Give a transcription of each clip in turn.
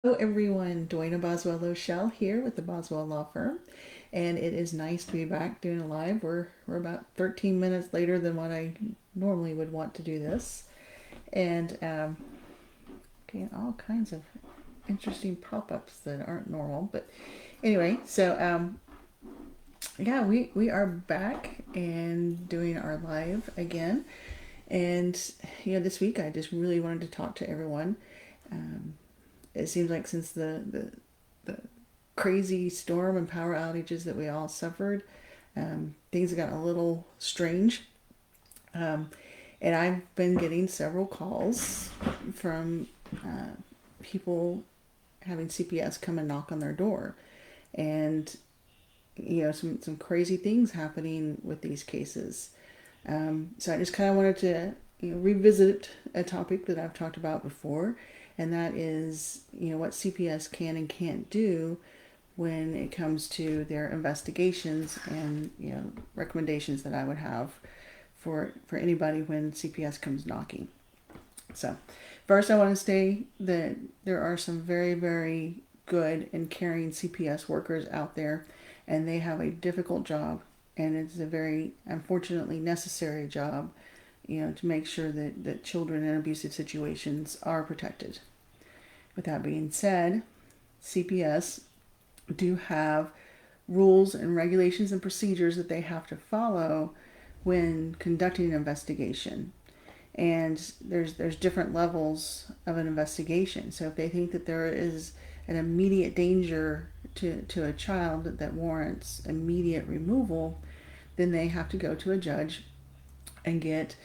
Hello everyone, Dwayna Boswell Lochelle here with the Boswell Law Firm, and it is nice to be back doing a live. We're about 13 minutes later than what I normally would want to do this, and getting all kinds of interesting pop-ups that aren't normal. But anyway, yeah, we are back and doing our live again, and this week I just really wanted to talk to everyone. Um, it seems like since the crazy storm and power outages that we all suffered, things have gotten a little strange. Um, and I've been getting several calls from people having CPS come and knock on their door. And, some crazy things happening with these cases. So I just kind of wanted to revisit a topic that I've talked about before, and that is what CPS can and can't do when it comes to their investigations and recommendations that I would have for anybody when CPS comes knocking. So first I want to say that there are some very, very good and caring CPS workers out there, and they have a difficult job, and it's a very unfortunately necessary job, to make sure that children in abusive situations are protected. With that being said, CPS do have rules and regulations and procedures that they have to follow when conducting an investigation. And there's different levels of an investigation. So if they think that there is an immediate danger to a child that warrants immediate removal, then they have to go to a judge and get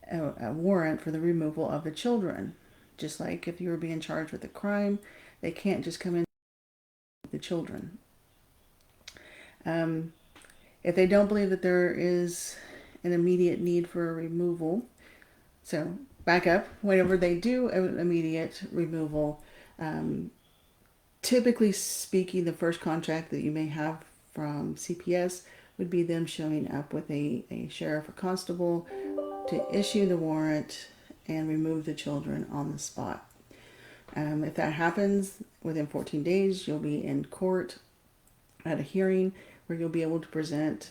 a warrant for the removal of the children. Just like if you were being charged with a crime, they can't just come in with the children. Um, if they don't believe that there is an immediate need for a removal, so back up, whenever they do an immediate removal, um, typically speaking, the first contact that you may have from CPS would be them showing up with a sheriff or constable to issue the warrant and remove the children on the spot. If that happens within 14 days, you'll be in court at a hearing where you'll be able to present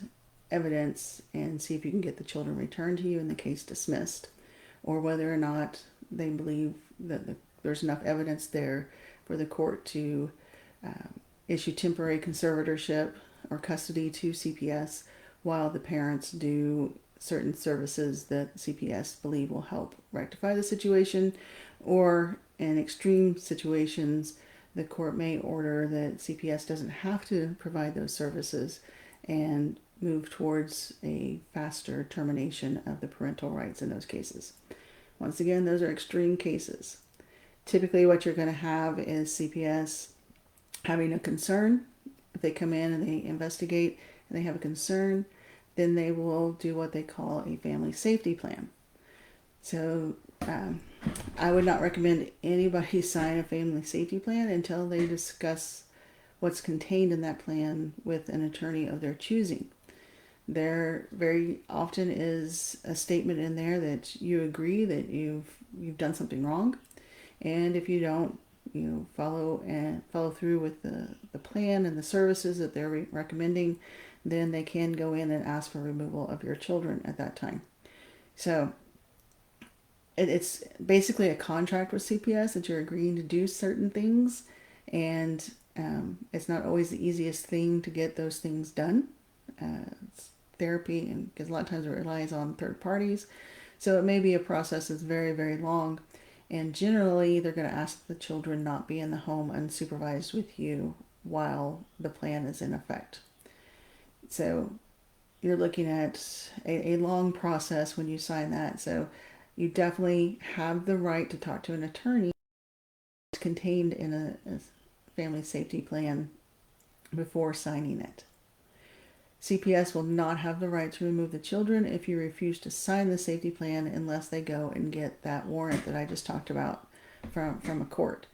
evidence and see if you can get the children returned to you and the case dismissed, or whether or not they believe that there's enough evidence there for the court to issue temporary conservatorship or custody to CPS while the parents do certain services that CPS believe will help rectify the situation, or in extreme situations, the court may order that CPS doesn't have to provide those services and move towards a faster termination of the parental rights in those cases. Once again, those are extreme cases. Typically, what you're going to have is CPS having a concern. If they come in and they investigate and they have a concern, then they will do what they call a family safety plan. So I would not recommend anybody sign a family safety plan until they discuss what's contained in that plan with an attorney of their choosing. There very often is a statement in there that you agree that you've done something wrong, and if you don't, follow through with the plan and the services that they're recommending, then they can go in and ask for removal of your children at that time. So it's basically a contract with CPS that you're agreeing to do certain things, and it's not always the easiest thing to get those things done. It's therapy, and because a lot of times it relies on third parties, so it may be a process that's very, very long. And generally, they're going to ask the children not be in the home unsupervised with you while the plan is in effect. So you're looking at a long process when you sign that. So you definitely have the right to talk to an attorney. It's contained in a family safety plan before signing it. CPS will not have the right to remove the children if you refuse to sign the safety plan unless they go and get that warrant that I just talked about from a court.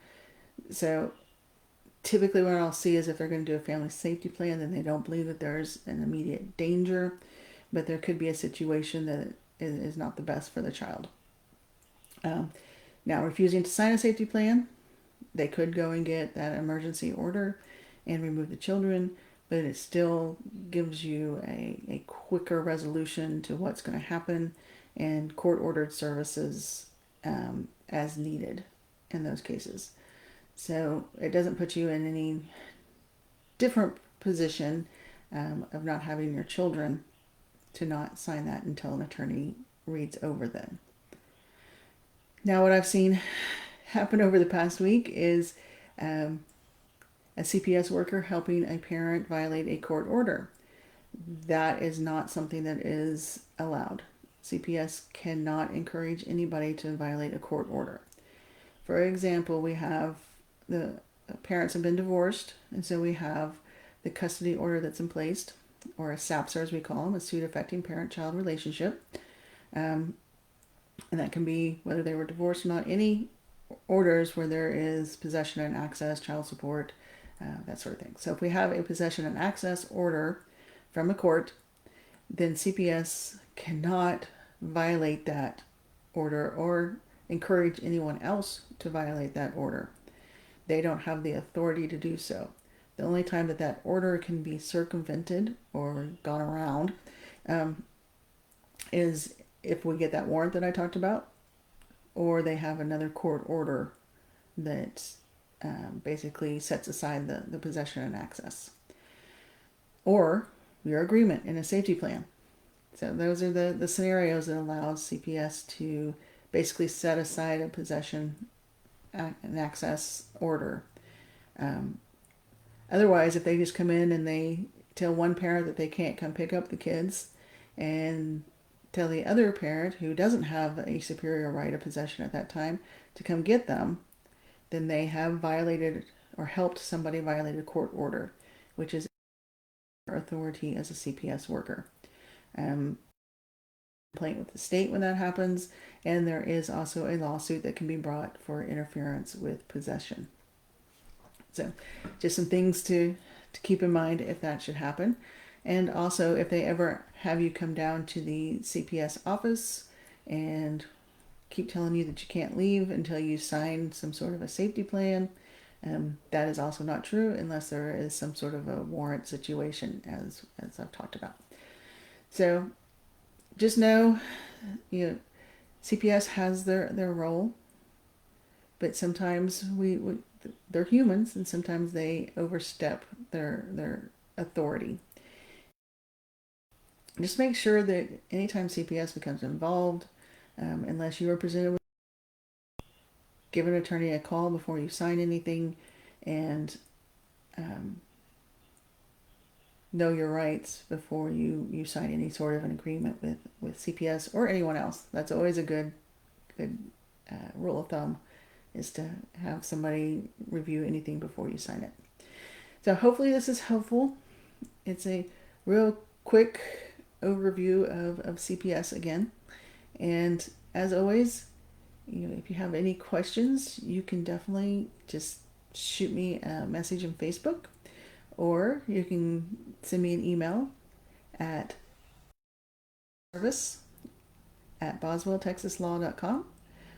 So typically what I'll see is if they're going to do a family safety plan, then they don't believe that there's an immediate danger, but there could be a situation that is not the best for the child. Um, Now, refusing to sign a safety plan, They could go and get that emergency order and remove the children, but it still gives you a quicker resolution to what's going to happen and court ordered services as needed in those cases. So it doesn't put you in any different position of not having your children to not sign that until an attorney reads over them. Now, what I've seen happen over the past week is a CPS worker helping a parent violate a court order. That is not something that is allowed. CPS cannot encourage anybody to violate a court order. For example, we have the parents have been divorced, and so we have the custody order that's in place, or a SAPSR as we call them, a suit affecting parent-child relationship. And that can be whether they were divorced or not. Any orders where there is possession and access, child support, that sort of thing. So if we have a possession and access order from a court, then CPS cannot violate that order or encourage anyone else to violate that order. They don't have the authority to do so. The only time that that order can be circumvented or gone around is if we get that warrant that I talked about, or they have another court order that basically sets aside the possession and access, or your agreement in a safety plan. So those are the scenarios that allows CPS to basically set aside a possession and access order. Otherwise, if they just come in and they tell one parent that they can't come pick up the kids and tell the other parent who doesn't have a superior right of possession at that time to come get them, then they have violated or helped somebody violate a court order, which is authority as a CPS worker. Complaint with the state when that happens, and there is also a lawsuit that can be brought for interference with possession. So just some things to keep in mind if that should happen. And also if they ever have you come down to the CPS office and keep telling you that you can't leave until you sign some sort of a safety plan, that is also not true unless there is some sort of a warrant situation, as I've talked about. So just know, CPS has their role, but sometimes they're humans, and sometimes they overstep their authority. Just make sure that anytime CPS becomes involved, unless you are presented with, give an attorney a call before you sign anything, and know your rights before you sign any sort of an agreement with CPS or anyone else. That's always a good rule of thumb, is to have somebody review anything before you sign it. So hopefully this is helpful. It's a real quick overview of CPS again. And as always, if you have any questions, you can definitely just shoot me a message on Facebook, or you can send me an email at service@boswelltexaslaw.com,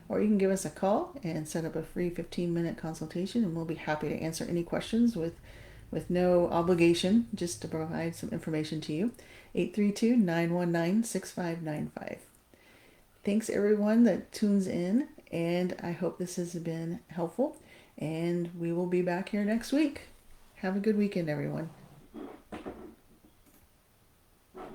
or you can give us a call and set up a free 15-minute consultation, and we'll be happy to answer any questions with no obligation, just to provide some information to you. 832-919-6595. Thanks everyone that tunes in, and I hope this has been helpful, and we will be back here next week. Have a good weekend, everyone.